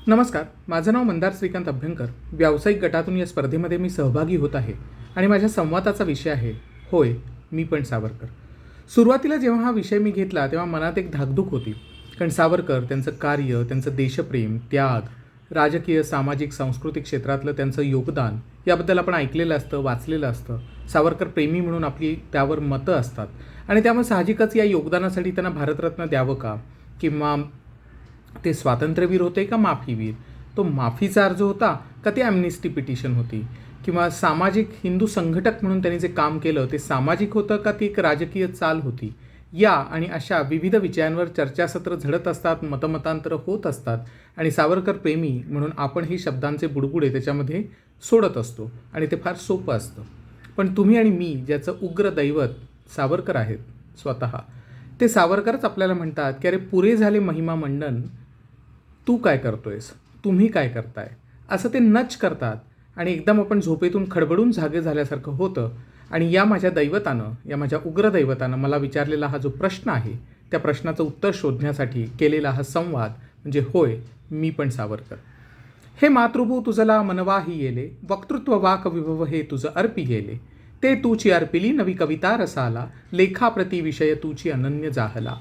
नमस्कार, माझं नाव मंदार श्रीकांत अभ्यंकर. व्यावसायिक गटातून या स्पर्धेमध्ये मी सहभागी होत आहे आणि माझ्या संवादाचा विषय आहे, होय मी पण सावरकर. सुरुवातीला जेव्हा हा विषय मी घेतला तेव्हा मनात एक धाकधूक होती. कारण सावरकर, त्यांचं कार्य, त्यांचं देशप्रेम, त्याग, राजकीय, सामाजिक, सांस्कृतिक क्षेत्रातलं त्यांचं योगदान याबद्दल आपण ऐकलेलं असतं, वाचलेलं असतं. सावरकर प्रेमी म्हणून आपली त्यावर मतं असतात आणि त्यामुळे साहजिकच या योगदानासाठी त्यांना भारतरत्न द्यावं का, किंवा ते स्वातंत्र्यवीर होते का माफीवीर, तो माफीचा अर्ज होता का ते ॲम्निस्टी पिटिशन होती, किंवा सामाजिक हिंदू संघटक म्हणून त्यांनी जे काम केलं ते सामाजिक होतं का ती एक राजकीय चाल होती. या आणि अशा विविध विषयांवर चर्चासत्र झडत असतात, मतमतांतरं होत असतात आणि सावरकर प्रेमी म्हणून आपण ही शब्दांचे बुडबुडे त्याच्यामध्ये सोडत असतो आणि ते फार सोपं असतं. पण तुम्ही आणि मी ज्याचं उग्र दैवत सावरकर आहेत स्वतः, ते सावरकरच आपल्याला म्हणतात की अरे पुरे झाले महिमा मंडन, तू काय करतोयस, तुम्ही काय करताय, असं ते नच करतात आणि एकदम आपण झोपेतून खडबडून जागे झाल्यासारखं होतं. आणि या माझ्या दैवतानं, या माझ्या उग्र दैवतानं मला विचारलेला हा जो प्रश्न आहे त्या प्रश्नाचं उत्तर शोधण्यासाठी केलेला हा संवाद म्हणजे होय मी पण सावरकर. हे मातृभू तुझला मनवाही येले, वक्तृत्व वाक विभव हे तुझं अर्पी गेले, ते तूची अर्पिली नवी कविता रसाला, लेखाप्रती विषय तूची अनन्य जाहला.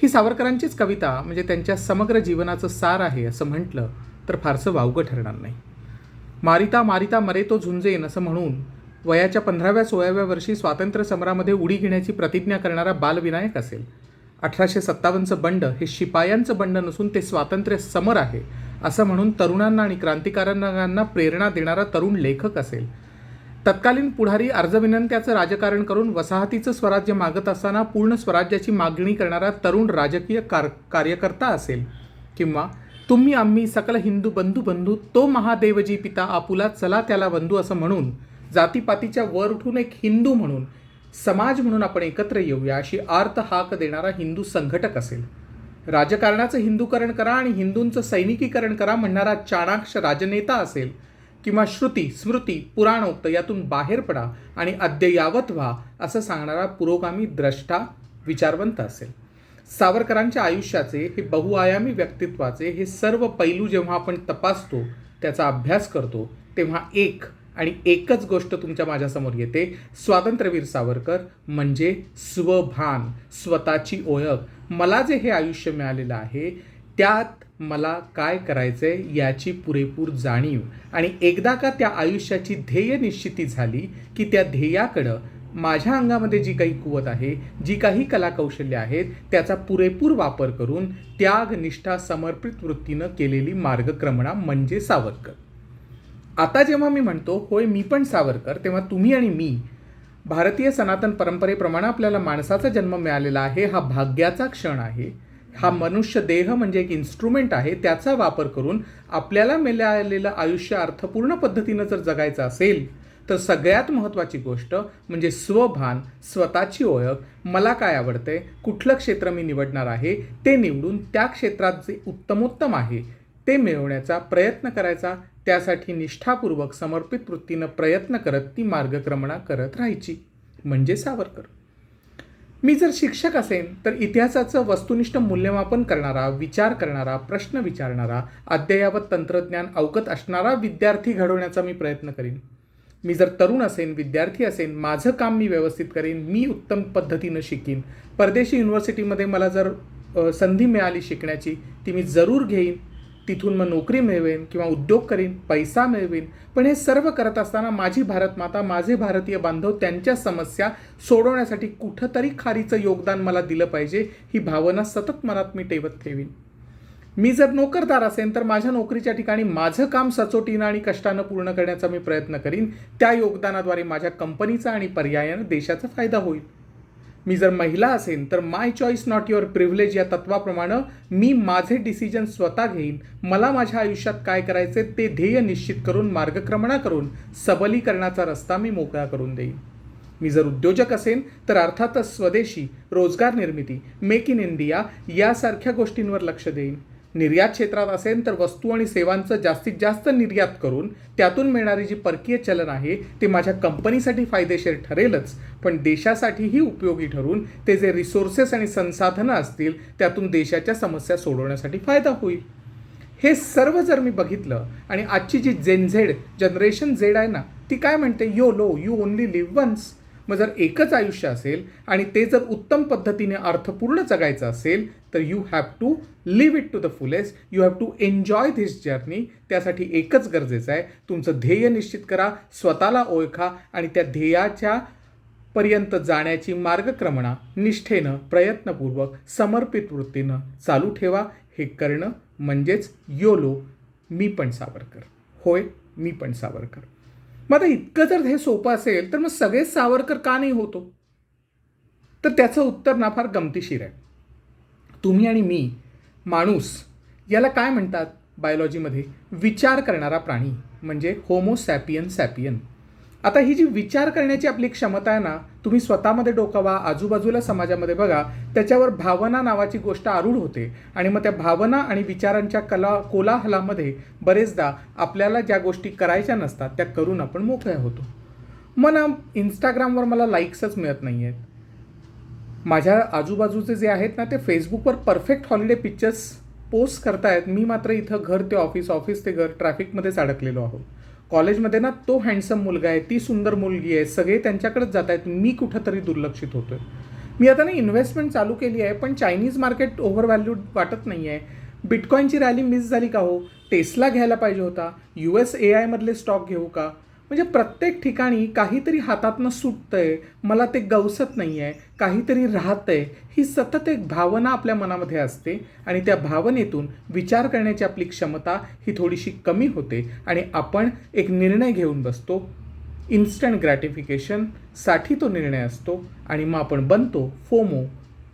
ही सावरकरांचीच कविता म्हणजे त्यांच्या समग्र जीवनाचं सार आहे असं म्हटलं तर फारसं वावगं ठरणार नाही. मारिता मारिता मरे तो झुंजेन असं म्हणून वयाच्या 15व्या-16व्या वर्षी स्वातंत्र्य समरामध्ये उडी घेण्याची प्रतिज्ञा करणारा बालविनायक असेल. 1857चं बंड हे शिपायांचं बंड नसून ते स्वातंत्र्य समर आहे असं म्हणून तरुणांना आणि क्रांतिकारकांना प्रेरणा देणारा तरुण लेखक असेल. तत्कालीन पुढारी अर्जविनंत्याचं राजकारण करून वसाहतीचं स्वराज्य मागत असताना पूर्ण स्वराज्याची मागणी करणारा तरुण राजकीय कार्यकर्ता असेल. किंवा तुम्ही आम्ही सकल हिंदू बंधू बंधू तो महादेवजी पिता आपुला चला त्याला बंधू असं म्हणून जातीपातीच्या वर उठून एक हिंदू म्हणून, समाज म्हणून आपण एकत्र येऊया अशी आर्त हाक देणारा हिंदू संघटक असेल. राजकारणाचं हिंदूकरण करा आणि हिंदूंचं सैनिकीकरण करा म्हणणारा चाणाक्ष राजनेता असेल. किंवा श्रुती स्मृती पुराणोक्त यातून बाहेर पडा आणि अद्ययावत व्हा असं सांगणारा पुरोगामी द्रष्टा विचारवंत असेल. सावरकरांच्या आयुष्याचे हे बहुआयामी व्यक्तित्वाचे हे सर्व पैलू जेव्हा आपण तपासतो, त्याचा अभ्यास करतो, तेव्हा एक आणि एकच गोष्ट तुमच्या माझ्यासमोर येते, स्वातंत्र्यवीर सावरकर म्हणजे स्वभान, स्वतःची ओळख. मला जे हे आयुष्य मिळालेलं आहे त्यात मला काय करायचंय याची पुरेपूर जाणीव, आणि एकदा का त्या आयुष्याची ध्येय निश्चिती झाली की त्या ध्येयाकडं माझ्या अंगामध्ये जी काही कुवत आहे, जी काही कलाकौशल्य आहेत त्याचा पुरेपूर वापर करून त्याग, निष्ठा, समर्पित वृत्तीनं केलेली मार्गक्रमणा म्हणजे सावरकर. आता जेव्हा मी म्हणतो होय मी पण सावरकर, तेव्हा तुम्ही आणि मी भारतीय सनातन परंपरेप्रमाणे आपल्याला माणसाचा जन्म मिळालेला आहे, हा भाग्याचा क्षण आहे. हा मनुष्य देह म्हणजे एक इन्स्ट्रुमेंट आहे, त्याचा वापर करून आपल्याला मिळालेलं आयुष्य अर्थपूर्ण पद्धतीनं जर जगायचं असेल तर सगळ्यात महत्त्वाची गोष्ट म्हणजे स्वभान, स्वतःची ओळख. मला काय आवडतंय, कुठलं क्षेत्र मी निवडणार आहे ते निवडून त्या क्षेत्रात जे उत्तमोत्तम आहे ते मिळवण्याचा प्रयत्न करायचा, त्यासाठी निष्ठापूर्वक समर्पित वृत्तीनं प्रयत्न करत ती मार्गक्रमणा करत राहायची म्हणजे सावरकर. मी जर शिक्षक असेन तर इतिहासाचं वस्तुनिष्ठ मूल्यमापन करणारा, विचार करणारा, प्रश्न विचारणारा, अद्ययावत तंत्रज्ञान अवगत असणारा विद्यार्थी घडवण्याचा मी प्रयत्न करीन. मी जर तरुण असेन, विद्यार्थी असेन, माझं काम मी व्यवस्थित करीन, मी उत्तम पद्धतीनं शिकीन. परदेशी युनिव्हर्सिटीमध्ये मला जर संधी मिळाली शिकण्याची ती मी जरूर घेईन, तिथून मग नोकरी मिळवेन किंवा उद्योग करीन, पैसा मिळवेन. पण हे सर्व करत असताना माझी भारतमाता, माझे भारतीय बांधव, त्यांच्या समस्या सोडवण्यासाठी कुठंतरी खारीचं योगदान मला दिलं पाहिजे ही भावना सतत मनात मी ठेवत ठेवीन. मी जर नोकरदार असेन तर माझ्या नोकरीच्या ठिकाणी माझं काम सचोटीनं आणि कष्टानं पूर्ण करण्याचा मी प्रयत्न करीन. त्या योगदानाद्वारे माझ्या कंपनीचा आणि पर्यायानं देशाचा फायदा होईल. मी जर महिला असेन तर माय चॉईस नॉट युअर प्रिव्हिलेज या तत्वाप्रमाणे मी माझे डिसिजन स्वतः घेईन. मला माझ्या आयुष्यात काय करायचे ते ध्येय निश्चित करून मार्गक्रमणा करून सबलीकरणाचा रस्ता मी मोकळा करून देईन. मी जर उद्योजक असेन तर अर्थातच स्वदेशी रोजगार निर्मिती, मेक इन इंडिया यासारख्या गोष्टींवर लक्ष देईन. निर्यात क्षेत्रात असेल तर वस्तू आणि सेवांचं जास्तीत जास्त निर्यात करून त्यातून मिळणारी जी परकीय चलन आहे ते माझ्या कंपनीसाठी फायदेशीर ठरेलच, पण देशासाठीही उपयोगी ठरून ते जे रिसोर्सेस आणि संसाधनं असतील त्यातून देशाच्या समस्या सोडवण्यासाठी फायदा होईल. हे सर्व जर मी बघितलं आणि आजची जी जनरेशन झेड आहे ना, ती काय म्हणते, YOLO you only live once. मग जर एकच आयुष्य असेल आणि ते जर उत्तम पद्धतीने अर्थपूर्ण जगायचं असेल तर you have to live it to the fullest. You have to enjoy this journey. त्यासाठी एकच गरजेचं आहे, तुमचं ध्येय निश्चित करा, स्वतःला ओळखा आणि त्या ध्येयाच्या पर्यंत जाण्याची मार्गक्रमणा निष्ठेनं, प्रयत्नपूर्वक, समर्पित वृत्तीनं चालू ठेवा. हे करणं म्हणजेच योलो मी पण सावरकर. होय, मी पण सावरकर. मग आता इतकं जर हे सोपं असेल तर मग सगळेच सावरकर का नाही होतो? तर त्याचं उत्तर ना फार गमतीशीर आहे. तुम्ही आणि मी, माणूस, याला काय म्हणतात बायोलॉजीमध्ये? विचार करणारा प्राणी, म्हणजे होमो सॅपियन सॅपियन. आता ही जी विचार करण्याची आपली क्षमता आहे ना, तुम्ही स्वतःमध्ये डोकावा, आजूबाजूला समाजामध्ये बघा, त्याच्यावर भावना नावाची गोष्ट आरूढ होते आणि मग त्या भावना आणि विचारांच्या कोलाहलामध्ये बरेचदा आपल्याला ज्या गोष्टी करायच्या नसतात त्या करून आपण मोकळ्या होतो. मग ना इंस्टाग्रामवर मला लाईक्सच मिळत नाही आहेत. माझ्या आजूबाजूचे जे आहेत ना ते फेसबुकवर परफेक्ट हॉलिडे पिक्चर्स पोस्ट करतायत. मी मात्र इथं घर ते ऑफिस, ऑफिस ते घर, ट्रॅफिकमध्येच अडकलेलो आहोत. कॉलेजमध्ये ना तो हँडसम मुलगा आहे, ती सुंदर मुलगी आहे, सगळे त्यांच्याकडेच जात आहेत, मी कुठंतरी दुर्लक्षित होतो आहे. मी आता ना इन्व्हेस्टमेंट चालू केली आहे, पण चायनीज मार्केट ओव्हर व्हॅल्यूड वाटत नाही आहे. बिटकॉईनची रॅली मिस झाली का हो? टेस्ला घ्यायला पाहिजे होता. USA मधले स्टॉक घेऊ का? म्हणजे प्रत्येक ठिकाणी काहीतरी हातातनं सुटतंय, मला ते गवसत नाही आहे, काहीतरी राहतंय. ही सतत एक भावना आपल्या मनामध्ये असते आणि त्या भावनेतून विचार करण्याची आपली क्षमता ही थोडीशी कमी होते आणि आपण एक निर्णय घेऊन बसतो. इन्स्टंट ग्रॅटिफिकेशनसाठी तो निर्णय असतो आणि मग आपण बनतो FOMO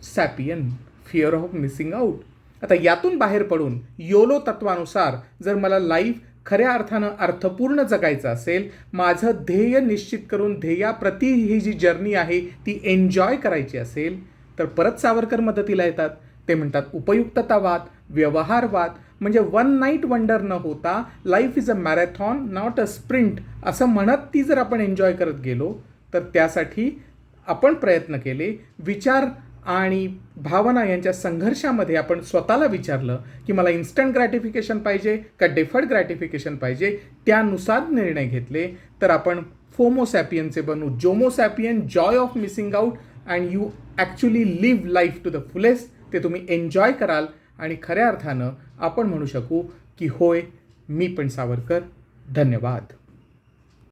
sapien, fear of missing out. आता यातून बाहेर पडून योलो तत्वानुसार जर मला लाईफ खऱ्या अर्थानं अर्थपूर्ण जगायचं असेल, माझं ध्येय निश्चित करून ध्येयाप्रती ही जी जर्नी आहे ती एन्जॉय करायची असेल, तर परत सावरकर मदतीला येतात. ते म्हणतात उपयुक्ततावाद, व्यवहारवाद, म्हणजे वन नाईट वंडर न होता life is a marathon not a sprint, असं म्हणत ती जर आपण एन्जॉय करत गेलो तर त्यासाठी आपण प्रयत्न केले. विचार आणि भावना यांच्या संघर्षामध्ये आपण स्वतःला विचारलं की मला इन्स्टंट ग्रॅटिफिकेशन पाहिजे का डिफर्ड ग्रॅटिफिकेशन पाहिजे, त्यानुसार निर्णय घेतले तर आपण फोमो सॅपियनचे बनू JOMO sapien, joy of missing out, and you actually live life to the fullest. ते तुम्ही एन्जॉय कराल आणि खऱ्या अर्थानं आपण म्हणू शकू की होय, मी पण सावरकर. धन्यवाद.